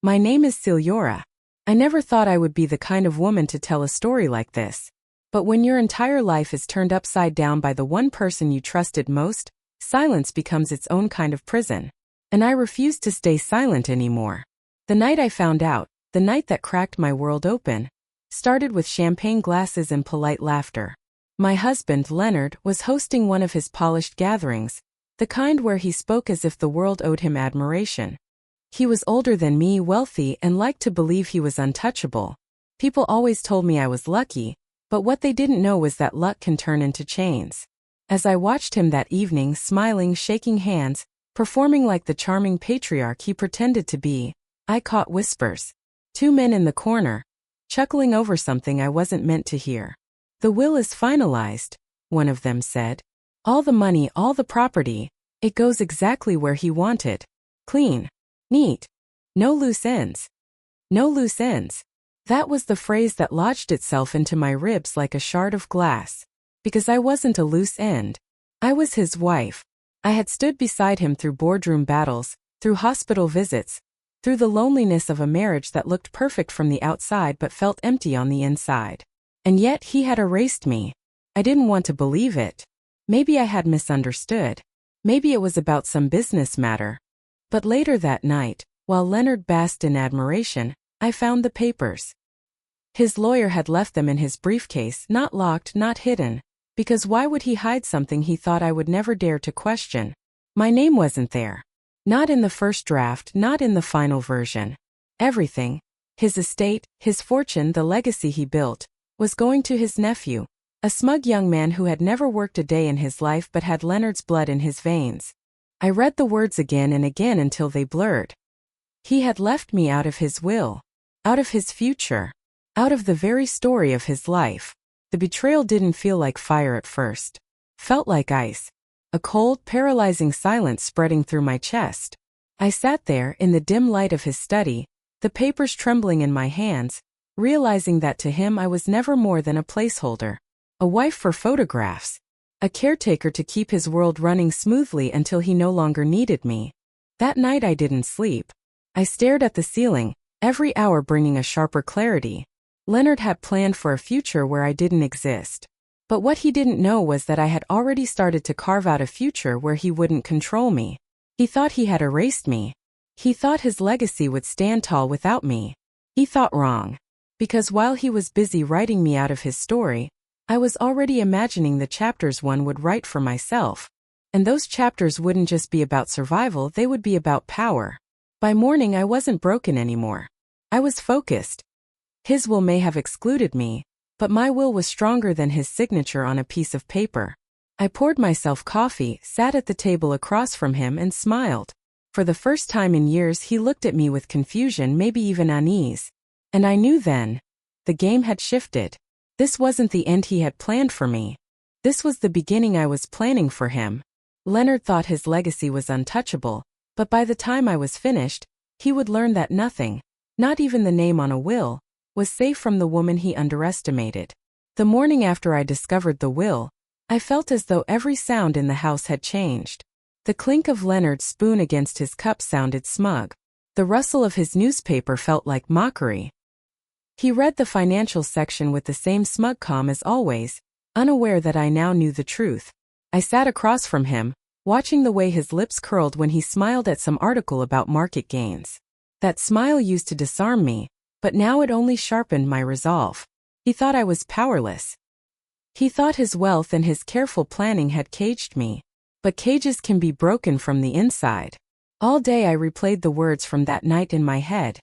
My name is Celiora. I never thought I would be the kind of woman to tell a story like this. But when your entire life is turned upside down by the one person you trusted most, silence becomes its own kind of prison. And I refused to stay silent anymore. The night I found out, the night that cracked my world open, started with champagne glasses and polite laughter. My husband, Leonard, was hosting one of his polished gatherings, the kind where he spoke as if the world owed him admiration. He was older than me, wealthy, and liked to believe he was untouchable. People always told me I was lucky, but what they didn't know was that luck can turn into chains. As I watched him that evening, smiling, shaking hands, performing like the charming patriarch he pretended to be, I caught whispers. Two men in the corner, chuckling over something I wasn't meant to hear. "The will is finalized," one of them said. "All the money, all the property, it goes exactly where he wanted. Clean. Neat. No loose ends. No loose ends." That was the phrase that lodged itself into my ribs like a shard of glass. Because I wasn't a loose end. I was his wife. I had stood beside him through boardroom battles, through hospital visits, through the loneliness of a marriage that looked perfect from the outside but felt empty on the inside. And yet he had erased me. I didn't want to believe it. Maybe I had misunderstood. Maybe it was about some business matter. But later that night, while Leonard basked in admiration, I found the papers. His lawyer had left them in his briefcase, not locked, not hidden, because why would he hide something he thought I would never dare to question? My name wasn't there. Not in the first draft, not in the final version. Everything, his estate, his fortune, the legacy he built, was going to his nephew, a smug young man who had never worked a day in his life but had Leonard's blood in his veins. I read the words again and again until they blurred. He had left me out of his will, out of his future, out of the very story of his life. The betrayal didn't feel like fire at first. Felt like ice. A cold, paralyzing silence spreading through my chest. I sat there in the dim light of his study, the papers trembling in my hands, realizing that to him I was never more than a placeholder. A wife for photographs. A caretaker to keep his world running smoothly until he no longer needed me. That night I didn't sleep. I stared at the ceiling, every hour bringing a sharper clarity. Leonard had planned for a future where I didn't exist. But what he didn't know was that I had already started to carve out a future where he wouldn't control me. He thought he had erased me. He thought his legacy would stand tall without me. He thought wrong. Because while he was busy writing me out of his story, I was already imagining the chapters one would write for myself. And those chapters wouldn't just be about survival, they would be about power. By morning I wasn't broken anymore. I was focused. His will may have excluded me, but my will was stronger than his signature on a piece of paper. I poured myself coffee, sat at the table across from him and smiled. For the first time in years he looked at me with confusion, maybe even unease. And I knew then. The game had shifted. This wasn't the end he had planned for me. This was the beginning I was planning for him. Leonard thought his legacy was untouchable, but by the time I was finished, he would learn that nothing, not even the name on a will, was safe from the woman he underestimated. The morning after I discovered the will, I felt as though every sound in the house had changed. The clink of Leonard's spoon against his cup sounded smug. The rustle of his newspaper felt like mockery. He read the financial section with the same smug calm as always, unaware that I now knew the truth. I sat across from him, watching the way his lips curled when he smiled at some article about market gains. That smile used to disarm me, but now it only sharpened my resolve. He thought I was powerless. He thought his wealth and his careful planning had caged me. But cages can be broken from the inside. All day I replayed the words from that night in my head.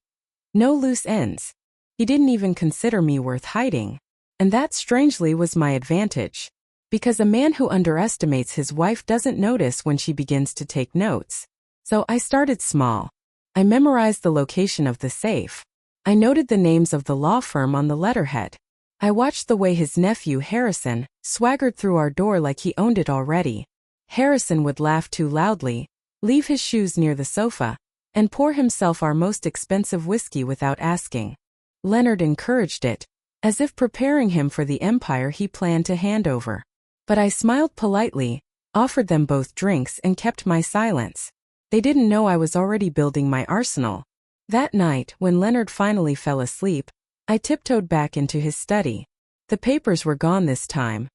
No loose ends. He didn't even consider me worth hiding. And that strangely was my advantage. Because a man who underestimates his wife doesn't notice when she begins to take notes. So I started small. I memorized the location of the safe. I noted the names of the law firm on the letterhead. I watched the way his nephew, Harrison, swaggered through our door like he owned it already. Harrison would laugh too loudly, leave his shoes near the sofa, and pour himself our most expensive whiskey without asking. Leonard encouraged it, as if preparing him for the empire he planned to hand over. But I smiled politely, offered them both drinks and kept my silence. They didn't know I was already building my arsenal. That night, when Leonard finally fell asleep, I tiptoed back into his study. The papers were gone this time.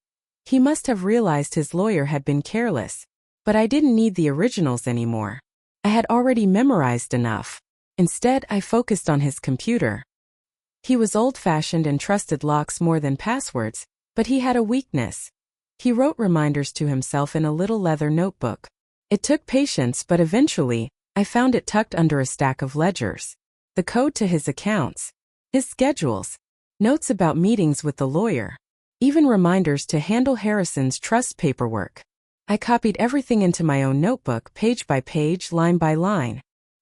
He must have realized his lawyer had been careless, but I didn't need the originals anymore. I had already memorized enough. Instead, I focused on his computer. He was old-fashioned and trusted locks more than passwords, but he had a weakness. He wrote reminders to himself in a little leather notebook. It took patience, but eventually, I found it tucked under a stack of ledgers. The code to his accounts, his schedules, notes about meetings with the lawyer, even reminders to handle Harrison's trust paperwork. I copied everything into my own notebook, page by page, line by line.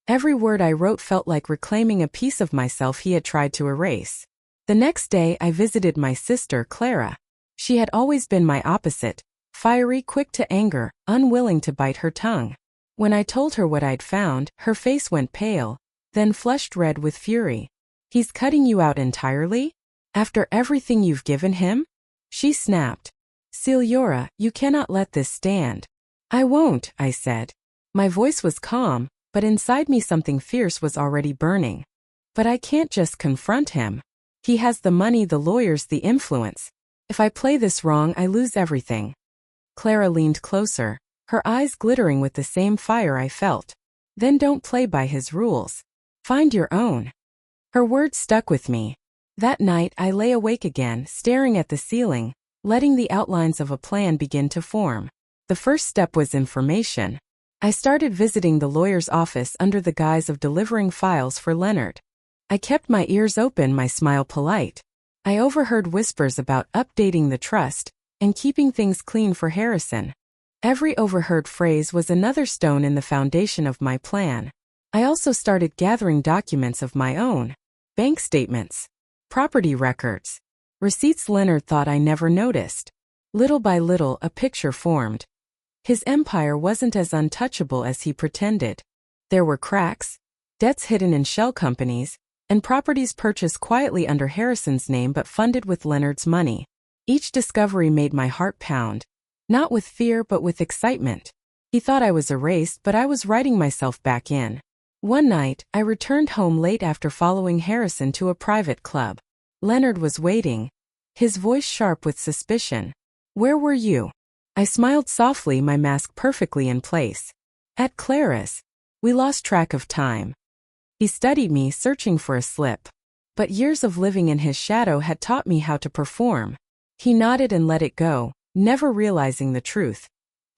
Every word I wrote felt like reclaiming a piece of myself he had tried to erase. The next day, I visited my sister, Clara. She had always been my opposite, fiery, quick to anger, unwilling to bite her tongue. When I told her what I'd found, her face went pale, then flushed red with fury. "He's cutting you out entirely? After everything you've given him?" She snapped. "Señora, you cannot let this stand." "I won't," I said. My voice was calm, but inside me something fierce was already burning. "But I can't just confront him. He has the money, the lawyers, the influence. If I play this wrong, I lose everything." Clara leaned closer, her eyes glittering with the same fire I felt. "Then don't play by his rules. Find your own." Her words stuck with me. That night, I lay awake again, staring at the ceiling, letting the outlines of a plan begin to form. The first step was information. I started visiting the lawyer's office under the guise of delivering files for Leonard. I kept my ears open, my smile polite. I overheard whispers about updating the trust and keeping things clean for Harrison. Every overheard phrase was another stone in the foundation of my plan. I also started gathering documents of my own. Bank statements, property records, receipts Leonard thought I never noticed. Little by little, a picture formed. His empire wasn't as untouchable as he pretended. There were cracks, debts hidden in shell companies, and properties purchased quietly under Harrison's name but funded with Leonard's money. Each discovery made my heart pound. Not with fear but with excitement. He thought I was erased, but I was writing myself back in. One night, I returned home late after following Harrison to a private club. Leonard was waiting, his voice sharp with suspicion. "Where were you?" I smiled softly, my mask perfectly in place. "At Clara's. We lost track of time." He studied me, searching for a slip. But years of living in his shadow had taught me how to perform. He nodded and let it go, never realizing the truth.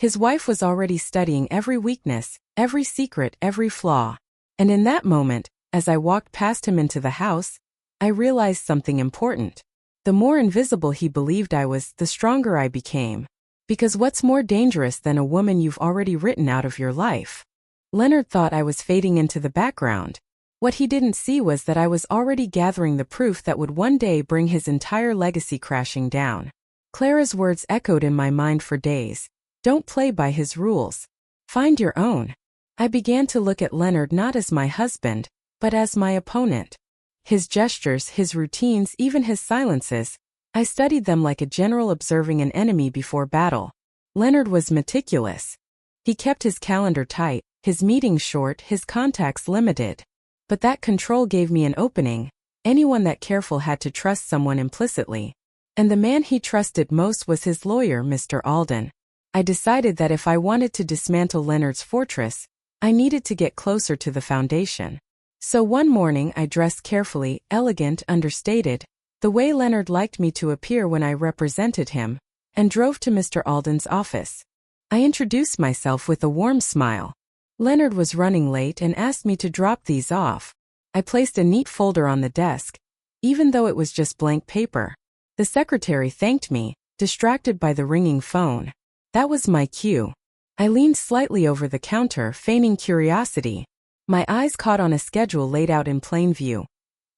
His wife was already studying every weakness, every secret, every flaw. And in that moment, as I walked past him into the house, I realized something important. The more invisible he believed I was, the stronger I became. Because what's more dangerous than a woman you've already written out of your life? Leonard thought I was fading into the background. What he didn't see was that I was already gathering the proof that would one day bring his entire legacy crashing down. Clara's words echoed in my mind for days. Don't play by his rules. Find your own. I began to look at Leonard not as my husband, but as my opponent. His gestures, his routines, even his silences, I studied them like a general observing an enemy before battle. Leonard was meticulous. He kept his calendar tight, his meetings short, his contacts limited. But that control gave me an opening. Anyone that careful had to trust someone implicitly. And the man he trusted most was his lawyer, Mr. Alden. I decided that if I wanted to dismantle Leonard's fortress, I needed to get closer to the foundation. So one morning I dressed carefully, elegant, understated, the way Leonard liked me to appear when I represented him, and drove to Mr. Alden's office. I introduced myself with a warm smile. Leonard was running late and asked me to drop these off. I placed a neat folder on the desk, even though it was just blank paper. The secretary thanked me, distracted by the ringing phone. That was my cue. I leaned slightly over the counter, feigning curiosity. My eyes caught on a schedule laid out in plain view.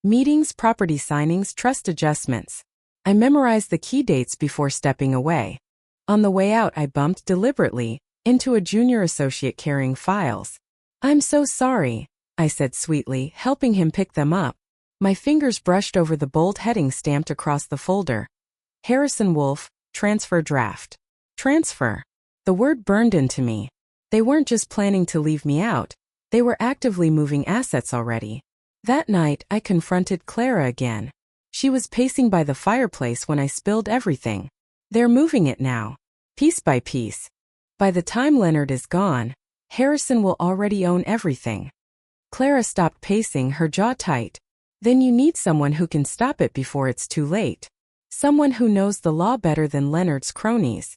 Meetings, property signings, trust adjustments. I memorized the key dates before stepping away. On the way out, I bumped deliberately into a junior associate carrying files. "I'm so sorry," I said sweetly, helping him pick them up. My fingers brushed over the bold heading stamped across the folder. Harrison Wolf, transfer draft. Transfer. The word burned into me. They weren't just planning to leave me out. They were actively moving assets already. That night, I confronted Clara again. She was pacing by the fireplace when I spilled everything. They're moving it now. Piece by piece. By the time Leonard is gone, Harrison will already own everything. Clara stopped pacing, her jaw tight. Then you need someone who can stop it before it's too late. Someone who knows the law better than Leonard's cronies.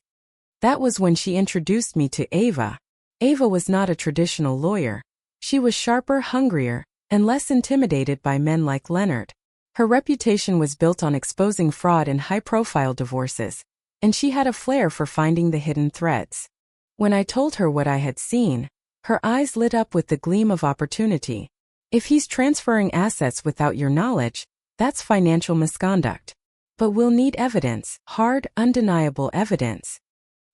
That was when she introduced me to Ava. Ava was not a traditional lawyer. She was sharper, hungrier, and less intimidated by men like Leonard. Her reputation was built on exposing fraud in high-profile divorces, and she had a flair for finding the hidden threads. When I told her what I had seen, her eyes lit up with the gleam of opportunity. If he's transferring assets without your knowledge, that's financial misconduct. But we'll need evidence, hard, undeniable evidence.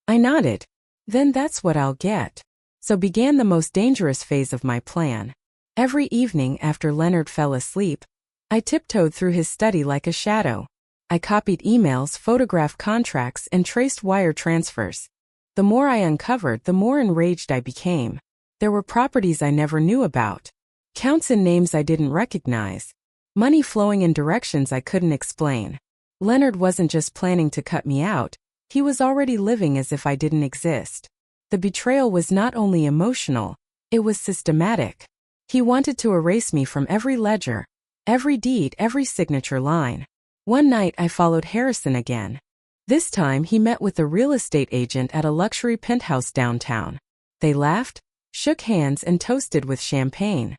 I nodded. Then that's what I'll get. So began the most dangerous phase of my plan. Every evening after Leonard fell asleep, I tiptoed through his study like a shadow. I copied emails, photographed contracts, and traced wire transfers. The more I uncovered, the more enraged I became. There were properties I never knew about. Counts and names I didn't recognize. Money flowing in directions I couldn't explain. Leonard wasn't just planning to cut me out, he was already living as if I didn't exist. The betrayal was not only emotional, it was systematic. He wanted to erase me from every ledger, every deed, every signature line. One night I followed Harrison again. This time he met with a real estate agent at a luxury penthouse downtown. They laughed, shook hands, and toasted with champagne.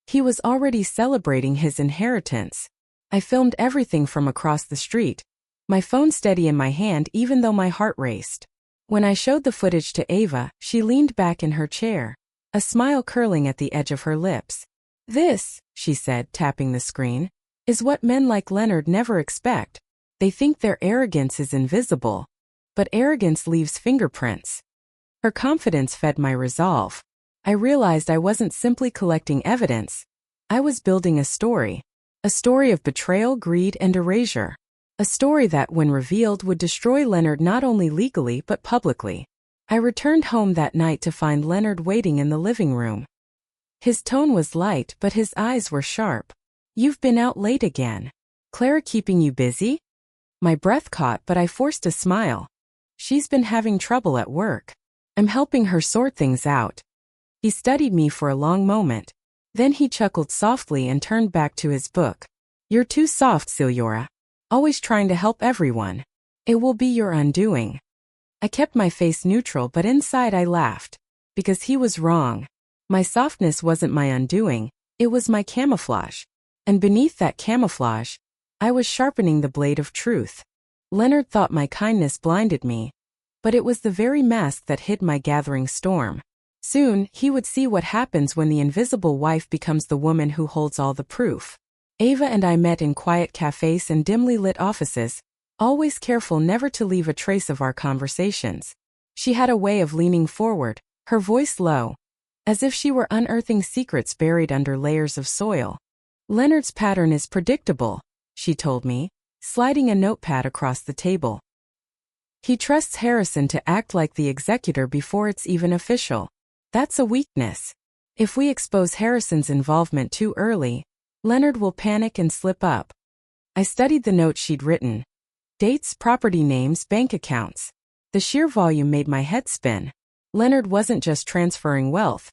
He was already celebrating his inheritance. I filmed everything from across the street, my phone steady in my hand even though my heart raced. When I showed the footage to Ava, she leaned back in her chair, a smile curling at the edge of her lips. "This," she said, tapping the screen, "is what men like Leonard never expect. They think their arrogance is invisible. But arrogance leaves fingerprints." Her confidence fed my resolve. I realized I wasn't simply collecting evidence. I was building a story. A story of betrayal, greed, and erasure. A story that, when revealed, would destroy Leonard not only legally but publicly. I returned home that night to find Leonard waiting in the living room. His tone was light, but his eyes were sharp. "You've been out late again. Clara keeping you busy?" My breath caught, but I forced a smile. "She's been having trouble at work. I'm helping her sort things out." He studied me for a long moment. Then he chuckled softly and turned back to his book. "You're too soft, Signora. Always trying to help everyone. It will be your undoing." I kept my face neutral, but inside I laughed. Because he was wrong. My softness wasn't my undoing, it was my camouflage. And beneath that camouflage, I was sharpening the blade of truth. Leonard thought my kindness blinded me. But it was the very mask that hid my gathering storm. Soon, he would see what happens when the invisible wife becomes the woman who holds all the proof. Ava and I met in quiet cafes and dimly lit offices, always careful never to leave a trace of our conversations. She had a way of leaning forward, her voice low, as if she were unearthing secrets buried under layers of soil. "Leonard's pattern is predictable," she told me, sliding a notepad across the table. "He trusts Harrison to act like the executor before it's even official. That's a weakness. If we expose Harrison's involvement too early, Leonard will panic and slip up." I studied the notes she'd written. Dates, property names, bank accounts. The sheer volume made my head spin. Leonard wasn't just transferring wealth.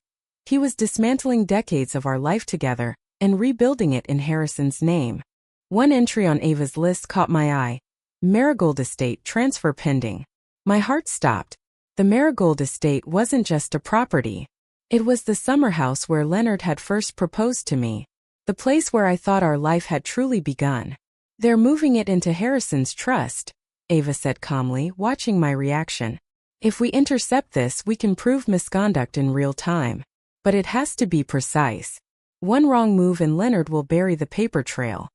He was dismantling decades of our life together and rebuilding it in Harrison's name. One entry on Ava's list caught my eye. Marigold Estate transfer pending. My heart stopped. The Marigold Estate wasn't just a property. It was the summer house where Leonard had first proposed to me. The place where I thought our life had truly begun. "They're moving it into Harrison's trust," Ava said calmly, watching my reaction. "If we intercept this, we can prove misconduct in real time. But it has to be precise. One wrong move and Leonard will bury the paper trail."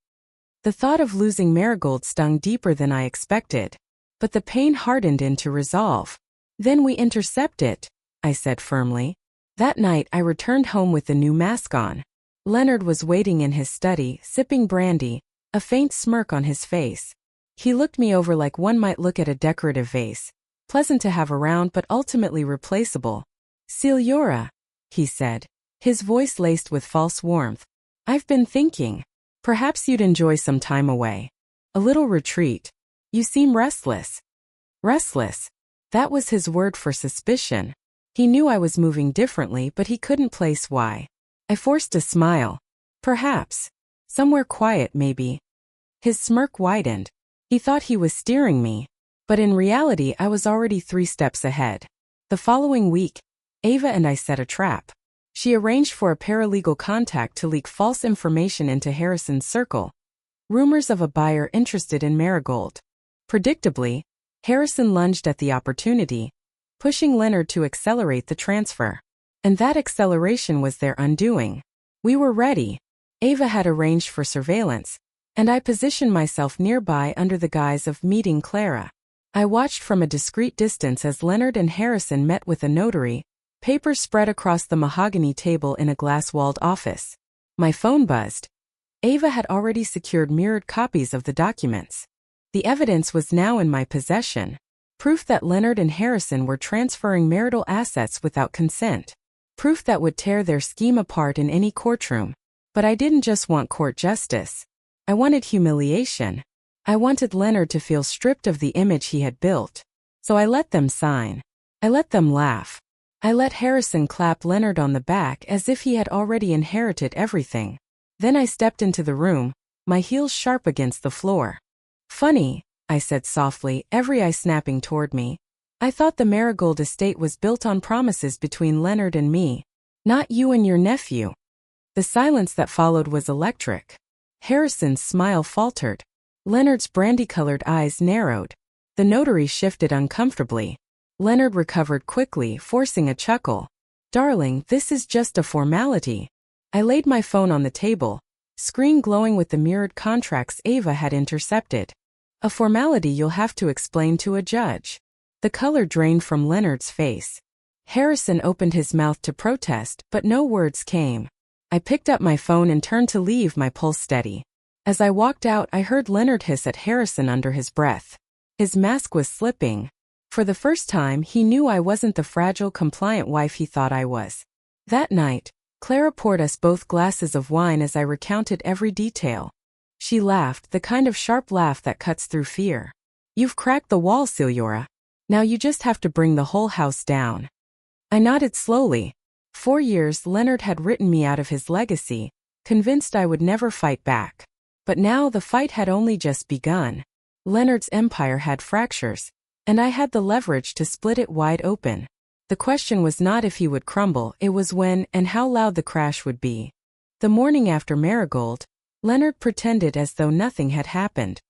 The thought of losing Marigold stung deeper than I expected. But the pain hardened into resolve. "Then we intercept it," I said firmly. That night I returned home with the new mask on. Leonard was waiting in his study, sipping brandy, a faint smirk on his face. He looked me over like one might look at a decorative vase, pleasant to have around but ultimately replaceable. "Signora," he said, his voice laced with false warmth, I've been thinking. Perhaps you'd enjoy some time away. A little retreat. You seem restless. Restless. That was his word for suspicion. He knew I was moving differently, but he couldn't place why. I forced a smile. Perhaps. Somewhere quiet, maybe. His smirk widened. He thought he was steering me. But in reality, I was already 3 steps ahead. The following week, Ava and I set a trap. She arranged for a paralegal contact to leak false information into Harrison's circle. Rumors of a buyer interested in Marigold. Predictably, Harrison lunged at the opportunity, pushing Leonard to accelerate the transfer. And that acceleration was their undoing. We were ready. Ava had arranged for surveillance, and I positioned myself nearby under the guise of meeting Clara. I watched from a discreet distance as Leonard and Harrison met with a notary, papers spread across the mahogany table in a glass-walled office. My phone buzzed. Ava had already secured mirrored copies of the documents. The evidence was now in my possession. Proof that Leonard and Harrison were transferring marital assets without consent. Proof that would tear their scheme apart in any courtroom. But I didn't just want court justice. I wanted humiliation. I wanted Leonard to feel stripped of the image he had built. So I let them sign. I let them laugh. I let Harrison clap Leonard on the back as if he had already inherited everything. Then I stepped into the room, my heels sharp against the floor. Funny, I said softly, every eye snapping toward me. I thought the Marigold estate was built on promises between Leonard and me. Not you and your nephew. The silence that followed was electric. Harrison's smile faltered. Leonard's brandy-colored eyes narrowed. The notary shifted uncomfortably. Leonard recovered quickly, forcing a chuckle. Darling, this is just a formality. I laid my phone on the table, screen glowing with the mirrored contracts Ava had intercepted. A formality you'll have to explain to a judge. The color drained from Leonard's face. Harrison opened his mouth to protest, but no words came. I picked up my phone and turned to leave, my pulse steady. As I walked out, I heard Leonard hiss at Harrison under his breath. His mask was slipping. For the first time, he knew I wasn't the fragile, compliant wife he thought I was. That night, Clara poured us both glasses of wine as I recounted every detail. She laughed, the kind of sharp laugh that cuts through fear. You've cracked the wall, Signora. Now you just have to bring the whole house down. I nodded slowly. 4 years Leonard had written me out of his legacy, convinced I would never fight back. But now the fight had only just begun. Leonard's empire had fractures, and I had the leverage to split it wide open. The question was not if he would crumble, it was when and how loud the crash would be. The morning after Marigold, Leonard pretended as though nothing had happened.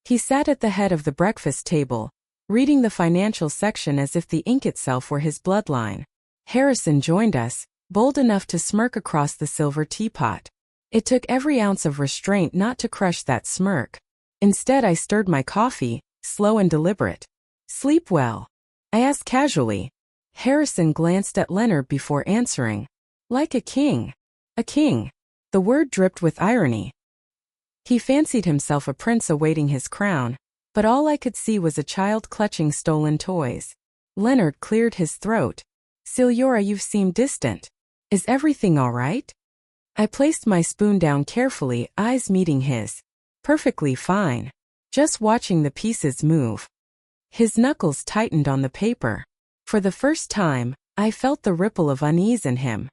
He sat at the head of the breakfast table, reading the financial section as if the ink itself were his bloodline. Harrison joined us, bold enough to smirk across the silver teapot. It took every ounce of restraint not to crush that smirk. Instead, I stirred my coffee, slow and deliberate. Sleep well? I asked casually. Harrison glanced at Leonard before answering. Like a king. A king. The word dripped with irony. He fancied himself a prince awaiting his crown, but all I could see was a child clutching stolen toys. Leonard cleared his throat. Signora, you've seemed distant. Is everything all right? I placed my spoon down carefully, eyes meeting his. Perfectly fine. Just watching the pieces move. His knuckles tightened on the paper. For the first time, I felt the ripple of unease in him.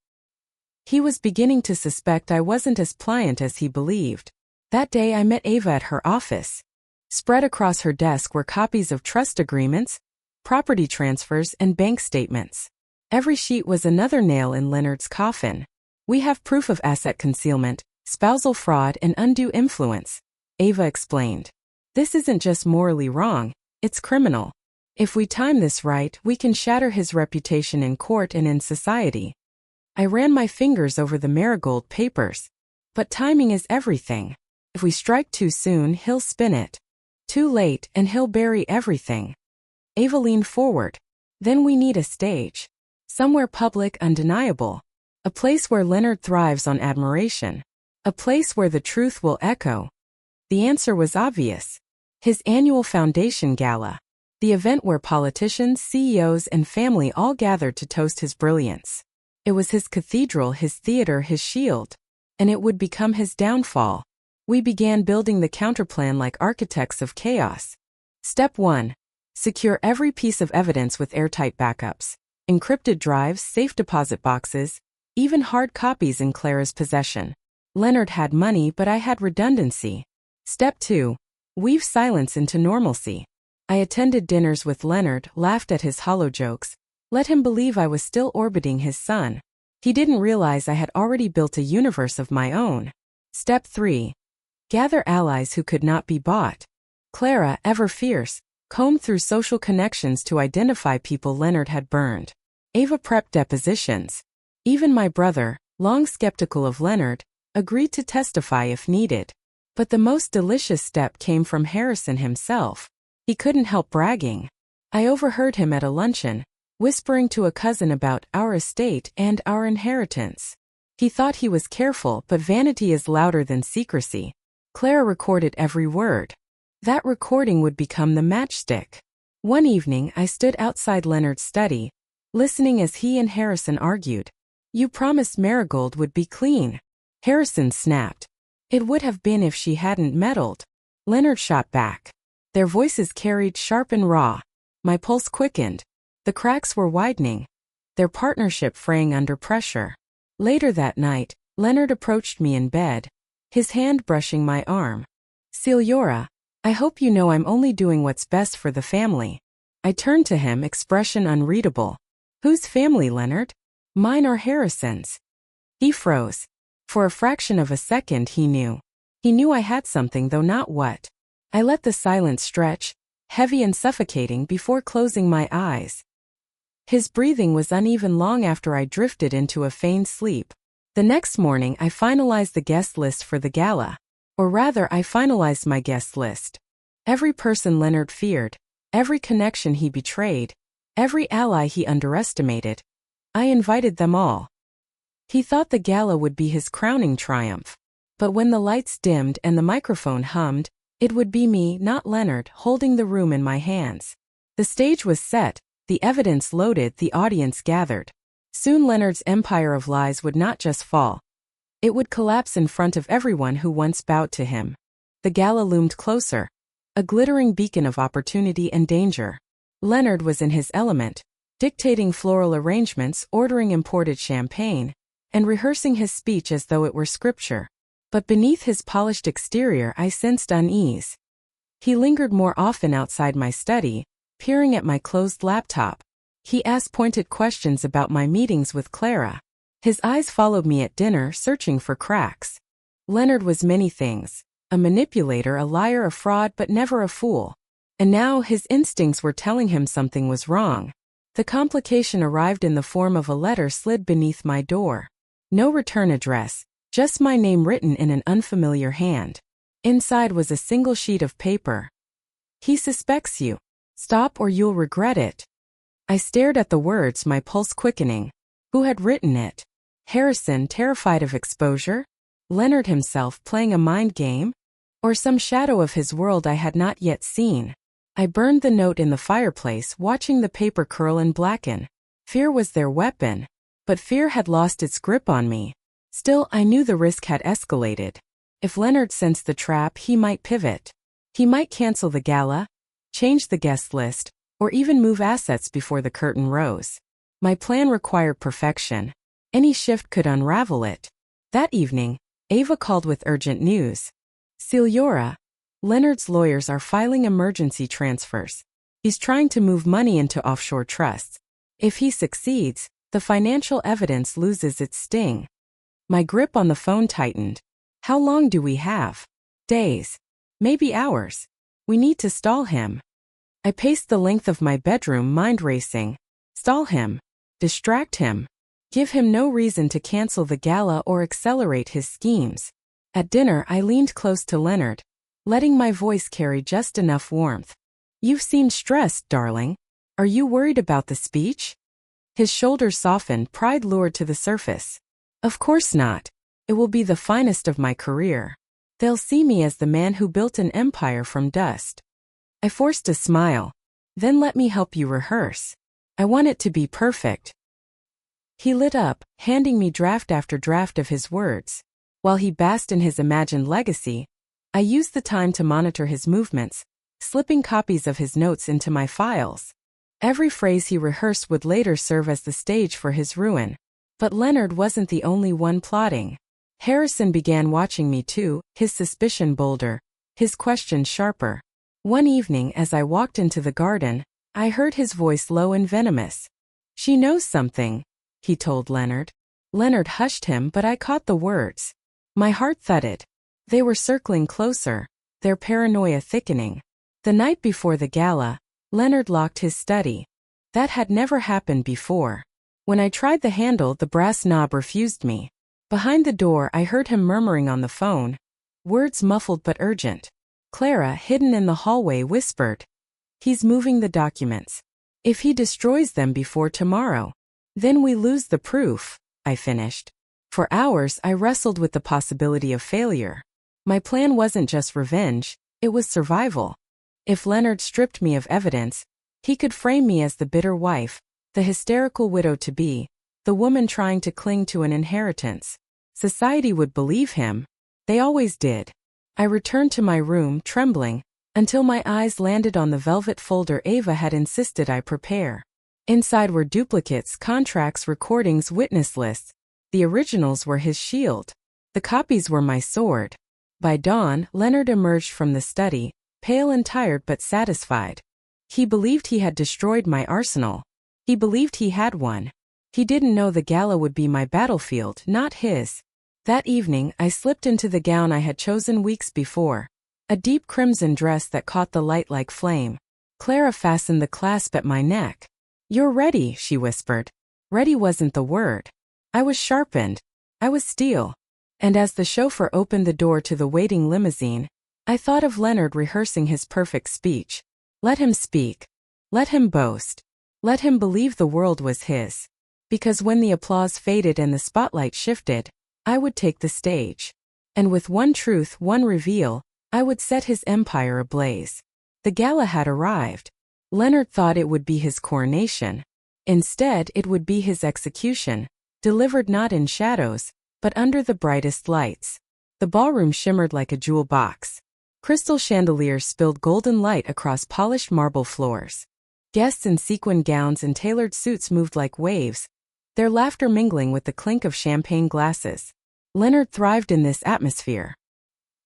He was beginning to suspect I wasn't as pliant as he believed. That day I met Ava at her office. Spread across her desk were copies of trust agreements, property transfers, and bank statements. Every sheet was another nail in Leonard's coffin. We have proof of asset concealment, spousal fraud, and undue influence, Ava explained. This isn't just morally wrong, it's criminal. If we time this right, we can shatter his reputation in court and in society. I ran my fingers over the Marigold papers. But timing is everything. If we strike too soon, he'll spin it. Too late, and he'll bury everything. Ava leaned forward. Then we need a stage. Somewhere public, undeniable. A place where Leonard thrives on admiration. A place where the truth will echo. The answer was obvious. His annual foundation gala. The event where politicians, CEOs, and family all gathered to toast his brilliance. It was his cathedral, his theater, his shield. and it would become his downfall. We began building the counterplan like architects of chaos. Step 1. Secure every piece of evidence with airtight backups. Encrypted drives, safe deposit boxes, even hard copies in Clara's possession. Leonard had money, but I had redundancy. Step 2. Weave silence into normalcy. I attended dinners with Leonard, laughed at his hollow jokes, let him believe I was still orbiting his sun. He didn't realize I had already built a universe of my own. Step 3. Gather allies who could not be bought. Clara, ever fierce, combed through social connections to identify people Leonard had burned. Ava prepped depositions. Even my brother, long skeptical of Leonard, agreed to testify if needed. But the most delicious step came from Harrison himself. He couldn't help bragging. I overheard him at a luncheon, whispering to a cousin about our estate and our inheritance. He thought he was careful, but vanity is louder than secrecy. Clara recorded every word. That recording would become the matchstick. One evening, I stood outside Leonard's study, listening as he and Harrison argued. You promised Marigold would be clean. Harrison snapped. It would have been if she hadn't meddled. Leonard shot back. Their voices carried sharp and raw. My pulse quickened. The cracks were widening. Their partnership fraying under pressure. Later that night, Leonard approached me in bed, his hand brushing my arm. Celiora, I hope you know I'm only doing what's best for the family. I turned to him, expression unreadable. Whose family, Leonard? Mine or Harrison's? He froze. For a fraction of a second he knew. He knew I had something, though not what. I let the silence stretch, heavy and suffocating, before closing my eyes. His breathing was uneven long after I drifted into a feigned sleep. The next morning I finalized the guest list for the gala. Or rather, I finalized my guest list. Every person Leonard feared, every connection he betrayed, every ally he underestimated. I invited them all. He thought the gala would be his crowning triumph. But when the lights dimmed and the microphone hummed, it would be me, not Leonard, holding the room in my hands. The stage was set, the evidence loaded, the audience gathered. Soon Leonard's empire of lies would not just fall. It would collapse in front of everyone who once bowed to him. The gala loomed closer, a glittering beacon of opportunity and danger. Leonard was in his element, dictating floral arrangements, ordering imported champagne, and rehearsing his speech as though it were scripture. But beneath his polished exterior I sensed unease. He lingered more often outside my study, peering at my closed laptop. He asked pointed questions about my meetings with Clara. His eyes followed me at dinner, searching for cracks. Leonard was many things. A manipulator, a liar, a fraud, but never a fool. And now his instincts were telling him something was wrong. The complication arrived in the form of a letter slid beneath my door. No return address, just my name written in an unfamiliar hand. Inside was a single sheet of paper. He suspects you. Stop or you'll regret it. I stared at the words, my pulse quickening. Who had written it? Harrison, terrified of exposure? Leonard himself, playing a mind game? Or some shadow of his world I had not yet seen? I burned the note in the fireplace, watching the paper curl and blacken. Fear was their weapon. But fear had lost its grip on me. Still, I knew the risk had escalated. If Leonard sensed the trap, he might pivot. He might cancel the gala, change the guest list, or even move assets before the curtain rose. My plan required perfection. Any shift could unravel it. That evening, Ava called with urgent news. Celiora, Leonard's lawyers are filing emergency transfers. He's trying to move money into offshore trusts. If he succeeds, the financial evidence loses its sting. My grip on the phone tightened. How long do we have? Days. Maybe hours. We need to stall him. I paced the length of my bedroom, mind racing. Stall him. Distract him. Give him no reason to cancel the gala or accelerate his schemes. At dinner, I leaned close to Leonard, letting my voice carry just enough warmth. You've seemed stressed, darling. Are you worried about the speech? His shoulders softened, pride lured to the surface. Of course not. It will be the finest of my career. They'll see me as the man who built an empire from dust. I forced a smile. Then let me help you rehearse. I want it to be perfect. He lit up, handing me draft after draft of his words. While he basked in his imagined legacy, I used the time to monitor his movements, slipping copies of his notes into my files. Every phrase he rehearsed would later serve as the stage for his ruin. But Leonard wasn't the only one plotting. Harrison began watching me too, his suspicion bolder, his questions sharper. One evening as I walked into the garden, I heard his voice low and venomous. "She knows something," he told Leonard. Leonard hushed him, but I caught the words. My heart thudded. They were circling closer, their paranoia thickening. The night before the gala, Leonard locked his study. That had never happened before. When I tried the handle, the brass knob refused me. Behind the door, I heard him murmuring on the phone. Words muffled but urgent. Clara, hidden in the hallway, whispered, "He's moving the documents. If he destroys them before tomorrow, then we lose the proof," I finished. For hours, I wrestled with the possibility of failure. My plan wasn't just revenge, it was survival. If Leonard stripped me of evidence, he could frame me as the bitter wife, the hysterical widow-to-be, the woman trying to cling to an inheritance. Society would believe him. They always did. I returned to my room, trembling, until my eyes landed on the velvet folder Ava had insisted I prepare. Inside were duplicates, contracts, recordings, witness lists. The originals were his shield. The copies were my sword. By dawn, Leonard emerged from the study, pale and tired but satisfied. He believed he had destroyed my arsenal. He believed he had won. He didn't know the gala would be my battlefield, not his. That evening, I slipped into the gown I had chosen weeks before. A deep crimson dress that caught the light like flame. Clara fastened the clasp at my neck. "You're ready," she whispered. Ready wasn't the word. I was sharpened. I was steel. And as the chauffeur opened the door to the waiting limousine, I thought of Leonard rehearsing his perfect speech. Let him speak. Let him boast. Let him believe the world was his. Because when the applause faded and the spotlight shifted, I would take the stage. And with one truth, one reveal, I would set his empire ablaze. The gala had arrived. Leonard thought it would be his coronation. Instead, it would be his execution, delivered not in shadows, but under the brightest lights. The ballroom shimmered like a jewel box. Crystal chandeliers spilled golden light across polished marble floors. Guests in sequin gowns and tailored suits moved like waves, their laughter mingling with the clink of champagne glasses. Leonard thrived in this atmosphere.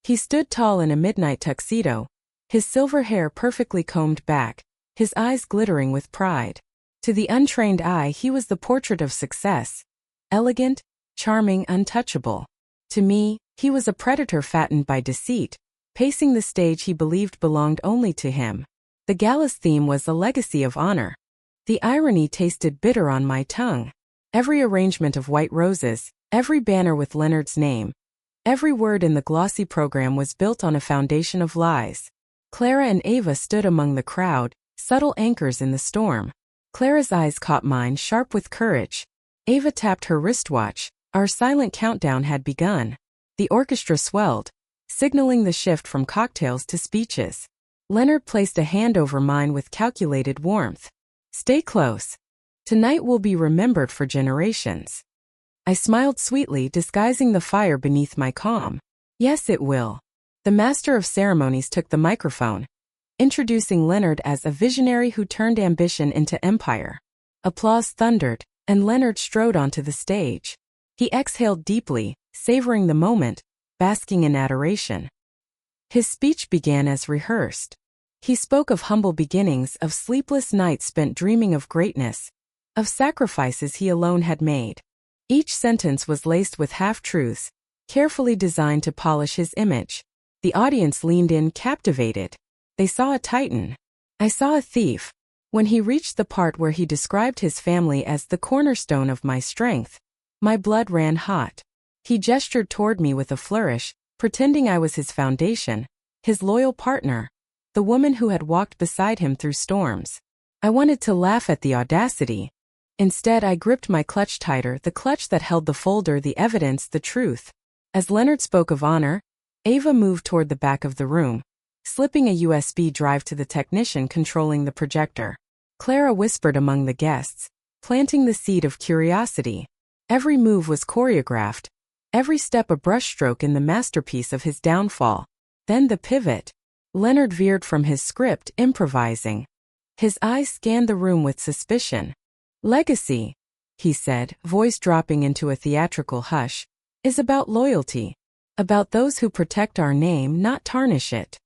He stood tall in a midnight tuxedo, his silver hair perfectly combed back, his eyes glittering with pride. To the untrained eye, he was the portrait of success. Elegant, charming, untouchable. To me, he was a predator fattened by deceit, pacing the stage he believed belonged only to him. The gala's theme was a legacy of honor. The irony tasted bitter on my tongue. Every arrangement of white roses, every banner with Leonard's name, every word in the glossy program was built on a foundation of lies. Clara and Ava stood among the crowd, subtle anchors in the storm. Clara's eyes caught mine, sharp with courage. Ava tapped her wristwatch. Our silent countdown had begun. The orchestra swelled, signaling the shift from cocktails to speeches. Leonard placed a hand over mine with calculated warmth. "Stay close. Tonight will be remembered for generations." I smiled sweetly, disguising the fire beneath my calm. "Yes, it will." The master of ceremonies took the microphone, introducing Leonard as a visionary who turned ambition into empire. Applause thundered, and Leonard strode onto the stage. He exhaled deeply, savoring the moment, basking in adoration. His speech began as rehearsed. He spoke of humble beginnings, of sleepless nights spent dreaming of greatness, of sacrifices he alone had made. Each sentence was laced with half-truths, carefully designed to polish his image. The audience leaned in, captivated. They saw a titan. I saw a thief. When he reached the part where he described his family as the cornerstone of my strength, my blood ran hot. He gestured toward me with a flourish, pretending I was his foundation, his loyal partner, the woman who had walked beside him through storms. I wanted to laugh at the audacity. Instead, I gripped my clutch tighter, the clutch that held the folder, the evidence, the truth. As Leonard spoke of honor, Ava moved toward the back of the room, slipping a USB drive to the technician controlling the projector. Clara whispered among the guests, planting the seed of curiosity. Every move was choreographed. Every step a brushstroke in the masterpiece of his downfall. Then the pivot. Leonard veered from his script, improvising. His eyes scanned the room with suspicion. Legacy, he said, voice dropping into a theatrical hush, is about loyalty. About those who protect our name, not tarnish it.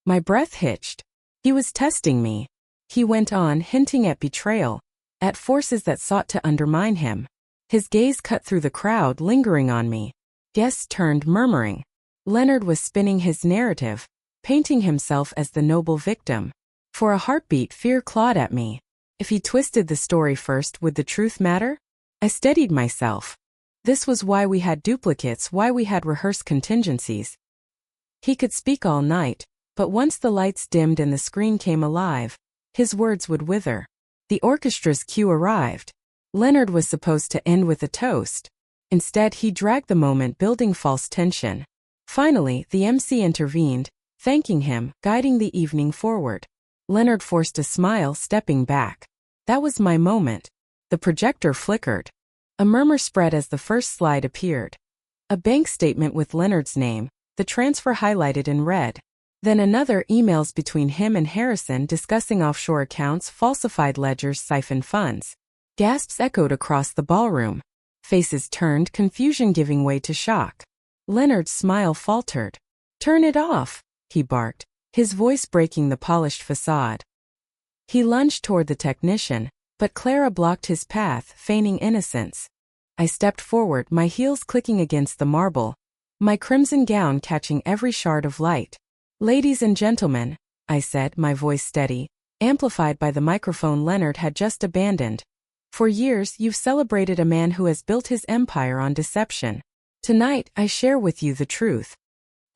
My breath hitched. He was testing me. He went on, hinting at betrayal, at forces that sought to undermine him. His gaze cut through the crowd, lingering on me. Guests turned, murmuring. Leonard was spinning his narrative, painting himself as the noble victim. For a heartbeat, fear clawed at me. If he twisted the story first, would the truth matter? I steadied myself. This was why we had duplicates, why we had rehearsed contingencies. He could speak all night, but once the lights dimmed and the screen came alive, his words would wither. The orchestra's cue arrived. Leonard was supposed to end with a toast. Instead, he dragged the moment, building false tension. Finally, the MC intervened, thanking him, guiding the evening forward. Leonard forced a smile, stepping back. That was my moment. The projector flickered. A murmur spread as the first slide appeared. A bank statement with Leonard's name, the transfer highlighted in red. Then another, emails between him and Harrison discussing offshore accounts, falsified ledgers, siphoned funds. Gasps echoed across the ballroom. Faces turned, confusion giving way to shock. Leonard's smile faltered. "Turn it off," he barked, his voice breaking the polished facade. He lunged toward the technician, but Clara blocked his path, feigning innocence. I stepped forward, my heels clicking against the marble, my crimson gown catching every shard of light. "Ladies and gentlemen," I said, my voice steady, amplified by the microphone Leonard had just abandoned. "For years, you've celebrated a man who has built his empire on deception. Tonight, I share with you the truth."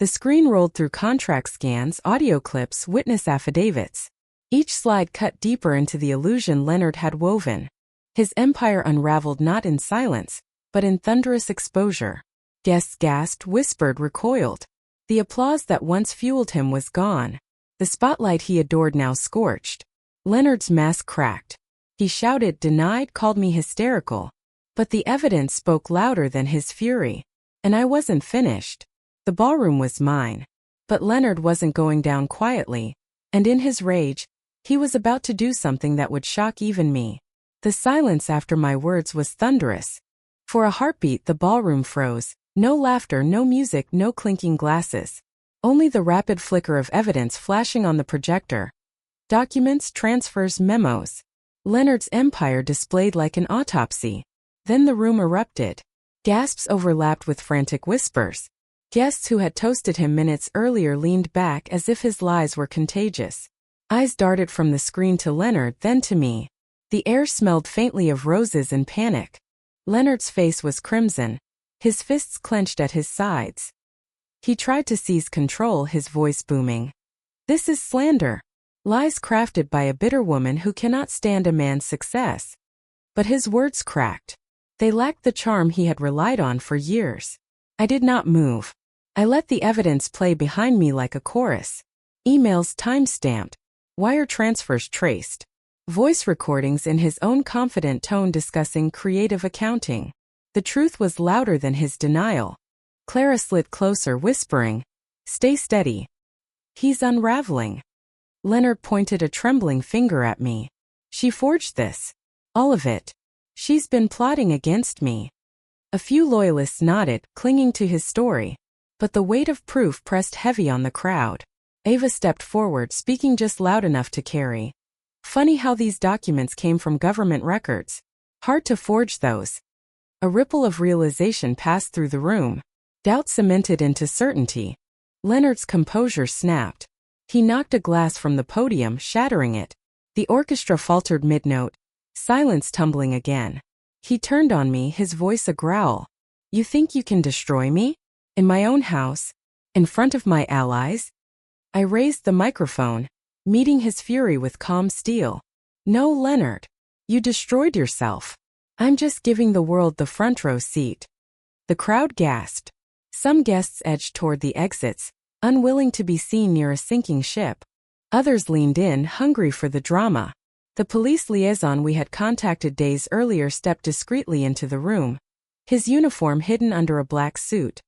The screen rolled through contract scans, audio clips, witness affidavits. Each slide cut deeper into the illusion Leonard had woven. His empire unraveled not in silence, but in thunderous exposure. Guests gasped, whispered, recoiled. The applause that once fueled him was gone. The spotlight he adored now scorched. Leonard's mask cracked. He shouted, denied, called me hysterical. But the evidence spoke louder than his fury. And I wasn't finished. The ballroom was mine. But Leonard wasn't going down quietly. And in his rage, he was about to do something that would shock even me. The silence after my words was thunderous. For a heartbeat, the ballroom froze. No laughter, no music, no clinking glasses. Only the rapid flicker of evidence flashing on the projector. Documents, transfers, memos. Leonard's empire displayed like an autopsy. Then the room erupted. Gasps overlapped with frantic whispers. Guests who had toasted him minutes earlier leaned back as if his lies were contagious. Eyes darted from the screen to Leonard, then to me. The air smelled faintly of roses and panic. Leonard's face was crimson, his fists clenched at his sides. He tried to seize control, his voice booming. "This is slander. Lies crafted by a bitter woman who cannot stand a man's success." But his words cracked. They lacked the charm he had relied on for years. I did not move. I let the evidence play behind me like a chorus. Emails time-stamped. Wire transfers traced. Voice recordings in his own confident tone discussing creative accounting. The truth was louder than his denial. Clara slid closer, whispering, "Stay steady. He's unraveling." Leonard pointed a trembling finger at me. "She forged this. All of it. She's been plotting against me." A few loyalists nodded, clinging to his story. But the weight of proof pressed heavy on the crowd. Ava stepped forward, speaking just loud enough to carry. "Funny how these documents came from government records. Hard to forge those." A ripple of realization passed through the room. Doubt cemented into certainty. Leonard's composure snapped. He knocked a glass from the podium, shattering it. The orchestra faltered mid-note. Silence tumbling again. He turned on me, his voice a growl. "You think you can destroy me? In my own house? In front of my allies?" I raised the microphone, meeting his fury with calm steel. "No, Leonard. You destroyed yourself. I'm just giving the world the front row seat." The crowd gasped. Some guests edged toward the exits, unwilling to be seen near a sinking ship. Others leaned in, hungry for the drama. The police liaison we had contacted days earlier stepped discreetly into the room. his uniform hidden under a black suit.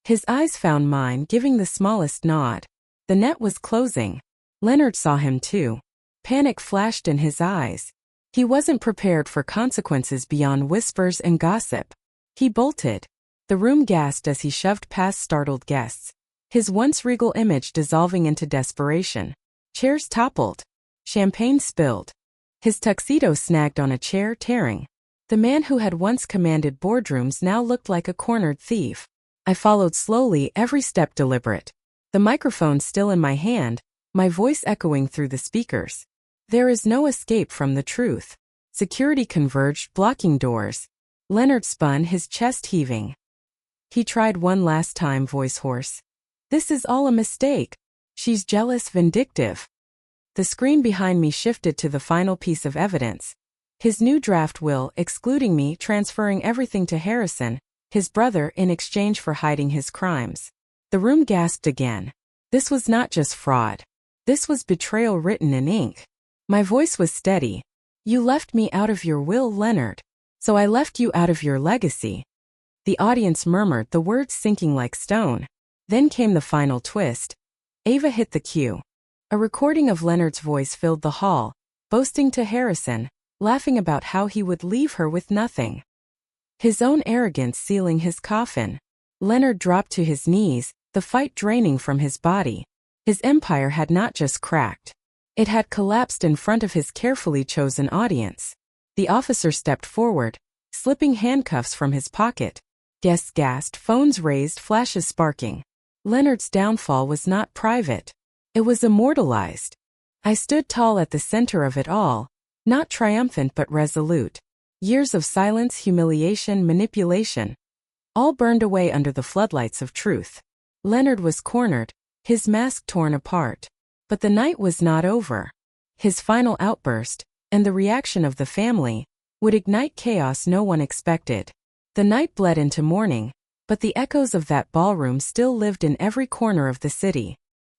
His eyes found mine, giving the smallest nod. The net was closing. Leonard saw him too. Panic flashed in his eyes. He wasn't prepared for consequences beyond whispers and gossip. He bolted. The room gasped as he shoved past startled guests, his once regal image dissolving into desperation. Chairs toppled. Champagne spilled. His tuxedo snagged on a chair, tearing. The man who had once commanded boardrooms now looked like a cornered thief. I followed slowly, every step deliberate. The microphone still in my hand, my voice echoing through the speakers. There is no escape from the truth. Security converged, blocking doors. Leonard spun, his chest heaving. He tried one last time, voice hoarse. This is all a mistake. She's jealous, vindictive. The screen behind me shifted to the final piece of evidence. His new draft will, excluding me, transferring everything to Harrison, his brother, in exchange for hiding his crimes. The room gasped again. This was not just fraud. This was betrayal written in ink. My voice was steady. You left me out of your will, Leonard. So I left you out of your legacy. The audience murmured, the words sinking like stone. Then came the final twist. Ava hit the cue. A recording of Leonard's voice filled the hall, boasting to Harrison, laughing about how he would leave her with nothing. His own arrogance sealing his coffin. Leonard dropped to his knees, the fight draining from his body. His empire had not just cracked. It had collapsed in front of his carefully chosen audience. The officer stepped forward, slipping handcuffs from his pocket. Guests gasped, phones raised, flashes sparking. Leonard's downfall was not private. It was immortalized. I stood tall at the center of it all, not triumphant but resolute. Years of silence, humiliation, manipulation, all burned away under the floodlights of truth. Leonard was cornered, his mask torn apart. But the night was not over. His final outburst, and the reaction of the family, would ignite chaos no one expected. The night bled into morning, but the echoes of that ballroom still lived in every corner of the city.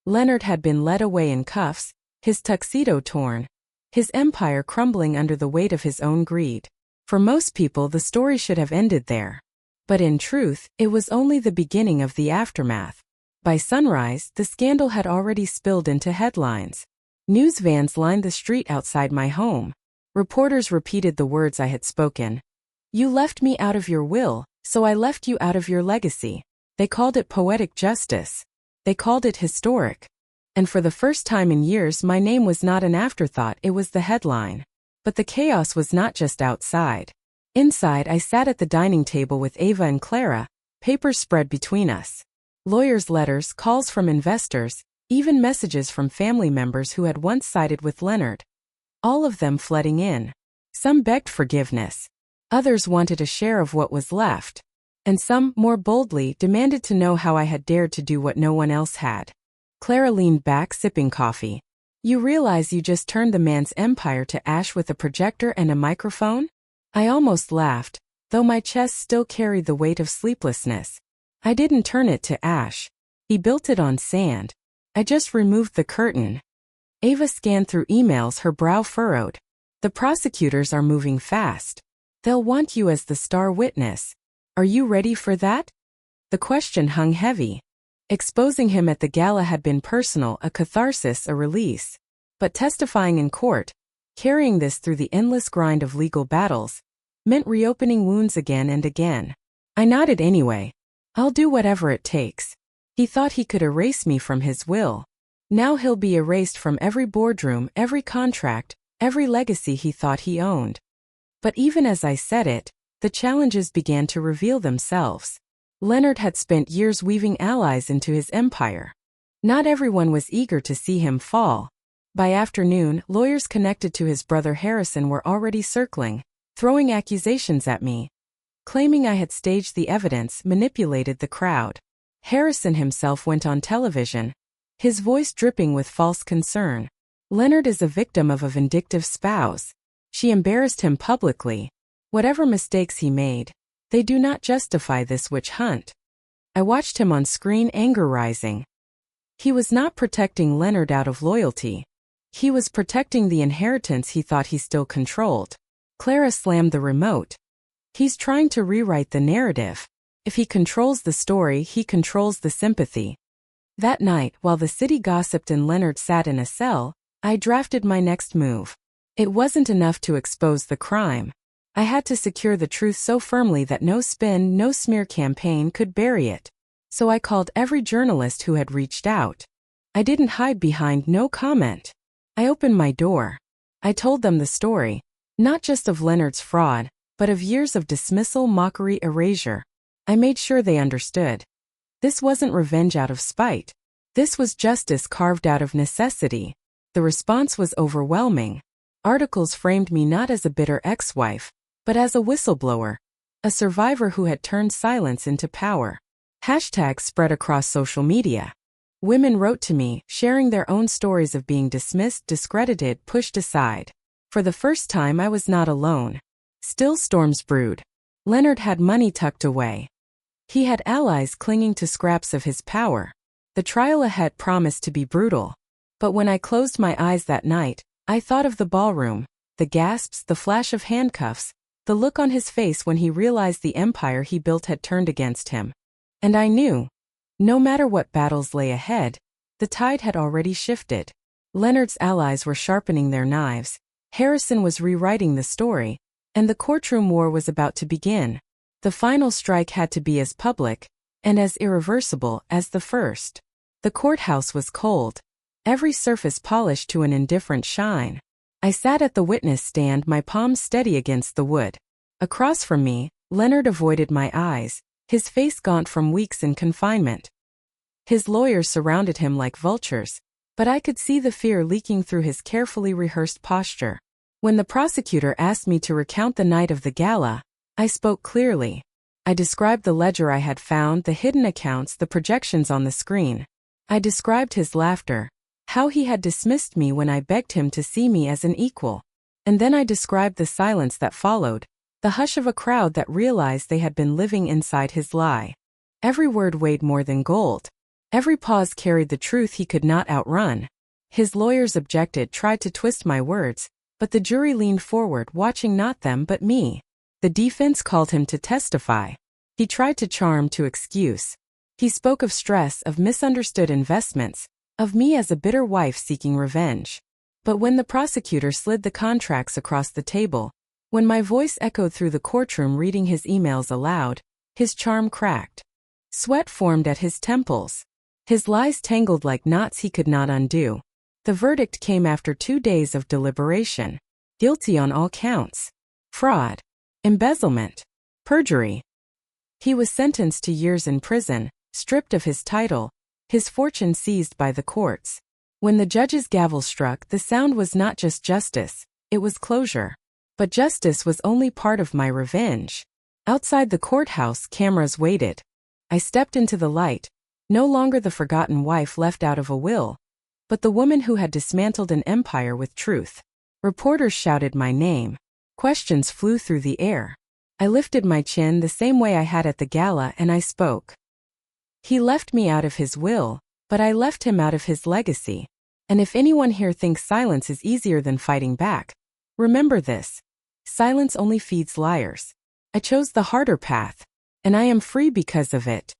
Leonard had been led away in cuffs, his tuxedo torn, his empire crumbling under the weight of his own greed. For most people, the story should have ended there. But in truth, it was only the beginning of the aftermath. By sunrise, the scandal had already spilled into headlines. News vans lined the street outside my home. Reporters repeated the words I had spoken. You left me out of your will, so I left you out of your legacy. They called it poetic justice. They called it historic. And for the first time in years, my name was not an afterthought, it was the headline. But the chaos was not just outside. Inside, I sat at the dining table with Ava and Clara, papers spread between us. Lawyers' letters, calls from investors, even messages from family members who had once sided with Leonard. All of them flooding in. Some begged forgiveness. Others wanted a share of what was left. And some, more boldly, demanded to know how I had dared to do what no one else had. Clara leaned back, sipping coffee. You realize you just turned the man's empire to ash with a projector and a microphone? I almost laughed, though my chest still carried the weight of sleeplessness. I didn't turn it to ash. He built it on sand. I just removed the curtain. Ava scanned through emails, her brow furrowed. The prosecutors are moving fast. They'll want you as the star witness. Are you ready for that? The question hung heavy. Exposing him at the gala had been personal, a catharsis, a release. But testifying in court, carrying this through the endless grind of legal battles, meant reopening wounds again and again. I nodded anyway. I'll do whatever it takes. He thought he could erase me from his will. Now he'll be erased from every boardroom, every contract, every legacy he thought he owned. But even as I said it, the challenges began to reveal themselves. Leonard had spent years weaving allies into his empire. Not everyone was eager to see him fall. By afternoon, lawyers connected to his brother Harrison were already circling, throwing accusations at me, claiming I had staged the evidence, manipulated the crowd. Harrison himself went on television, his voice dripping with false concern. Leonard is a victim of a vindictive spouse. She embarrassed him publicly. Whatever mistakes he made, they do not justify this witch hunt. I watched him on screen, anger rising. He was not protecting Leonard out of loyalty. He was protecting the inheritance he thought he still controlled. Clara slammed the remote. He's trying to rewrite the narrative. If he controls the story, he controls the sympathy. That night, while the city gossiped and Leonard sat in a cell, I drafted my next move. It wasn't enough to expose the crime. I had to secure the truth so firmly that no spin, no smear campaign could bury it. So I called every journalist who had reached out. I didn't hide behind no comment. I opened my door. I told them the story, not just of Leonard's fraud, but of years of dismissal, mockery, erasure. I made sure they understood. This wasn't revenge out of spite. This was justice carved out of necessity. The response was overwhelming. Articles framed me not as a bitter ex-wife, but as a whistleblower, a survivor who had turned silence into power. Hashtags spread across social media. Women wrote to me, sharing their own stories of being dismissed, discredited, pushed aside. For the first time, I was not alone. Still, storms brewed. Leonard had money tucked away. He had allies clinging to scraps of his power. The trial ahead promised to be brutal. But when I closed my eyes that night, I thought of the ballroom, the gasps, the flash of handcuffs, the look on his face when he realized the empire he built had turned against him. And I knew, no matter what battles lay ahead, the tide had already shifted. Leonard's allies were sharpening their knives, Harrison was rewriting the story, and the courtroom war was about to begin. The final strike had to be as public and as irreversible as the first. The courthouse was cold, every surface polished to an indifferent shine. I sat at the witness stand, my palms steady against the wood. Across from me, Leonard avoided my eyes, his face gaunt from weeks in confinement. His lawyers surrounded him like vultures, but I could see the fear leaking through his carefully rehearsed posture. When the prosecutor asked me to recount the night of the gala, I spoke clearly. I described the ledger I had found, the hidden accounts, the projections on the screen. I described his laughter, how he had dismissed me when I begged him to see me as an equal. And then I described the silence that followed, the hush of a crowd that realized they had been living inside his lie. Every word weighed more than gold. Every pause carried the truth he could not outrun. His lawyers objected, tried to twist my words, but the jury leaned forward, watching not them but me. The defense called him to testify. He tried to charm, to excuse. He spoke of stress, of misunderstood investments, of me as a bitter wife seeking revenge. But when the prosecutor slid the contracts across the table, when my voice echoed through the courtroom reading his emails aloud, his charm cracked. Sweat formed at his temples. His lies tangled like knots he could not undo. The verdict came after 2 days of deliberation. Guilty on all counts. Fraud. Embezzlement. Perjury. He was sentenced to years in prison, stripped of his title, his fortune seized by the courts. When the judge's gavel struck, the sound was not just justice, it was closure. But justice was only part of my revenge. Outside the courthouse, cameras waited. I stepped into the light, no longer the forgotten wife left out of a will, but the woman who had dismantled an empire with truth. Reporters shouted my name. Questions flew through the air. I lifted my chin the same way I had at the gala and I spoke. He left me out of his will, but I left him out of his legacy. And if anyone here thinks silence is easier than fighting back, remember this. Silence only feeds liars. I chose the harder path, and I am free because of it.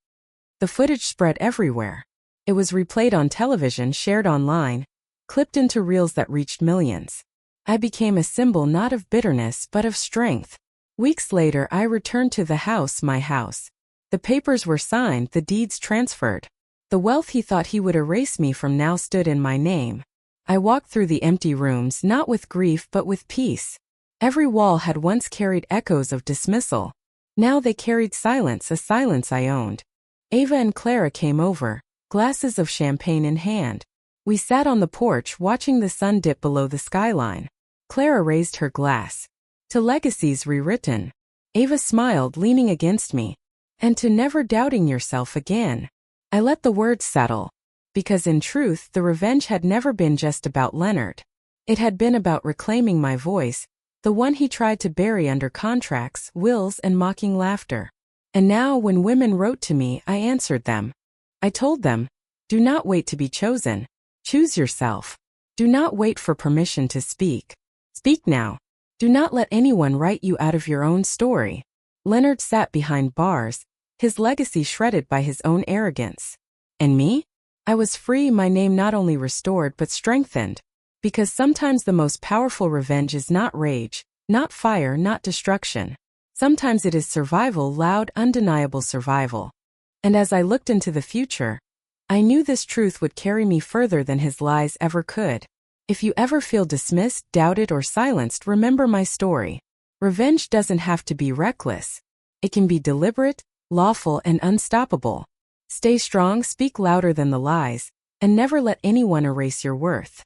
The footage spread everywhere. It was replayed on television, shared online, clipped into reels that reached millions. I became a symbol not of bitterness but of strength. Weeks later, I returned to the house, my house. The papers were signed, the deeds transferred. The wealth he thought he would erase me from now stood in my name. I walked through the empty rooms, not with grief but with peace. Every wall had once carried echoes of dismissal. Now they carried silence, a silence I owned. Ava and Clara came over, glasses of champagne in hand. We sat on the porch watching the sun dip below the skyline. Clara raised her glass. To legacies rewritten. Ava smiled, leaning against me. And to never doubting yourself again. I let the words settle. Because in truth, the revenge had never been just about Leonard. It had been about reclaiming my voice, the one he tried to bury under contracts, wills, and mocking laughter. And now, when women wrote to me, I answered them. I told them, do not wait to be chosen. Choose yourself. Do not wait for permission to speak. Speak now. Do not let anyone write you out of your own story. Leonard sat behind bars, his legacy shredded by his own arrogance. And me? I was free, my name not only restored but strengthened. Because sometimes the most powerful revenge is not rage, not fire, not destruction. Sometimes it is survival, loud, undeniable survival. And as I looked into the future, I knew this truth would carry me further than his lies ever could. If you ever feel dismissed, doubted, or silenced, remember my story. Revenge doesn't have to be reckless. It can be deliberate, lawful, and unstoppable. Stay strong, speak louder than the lies, and never let anyone erase your worth.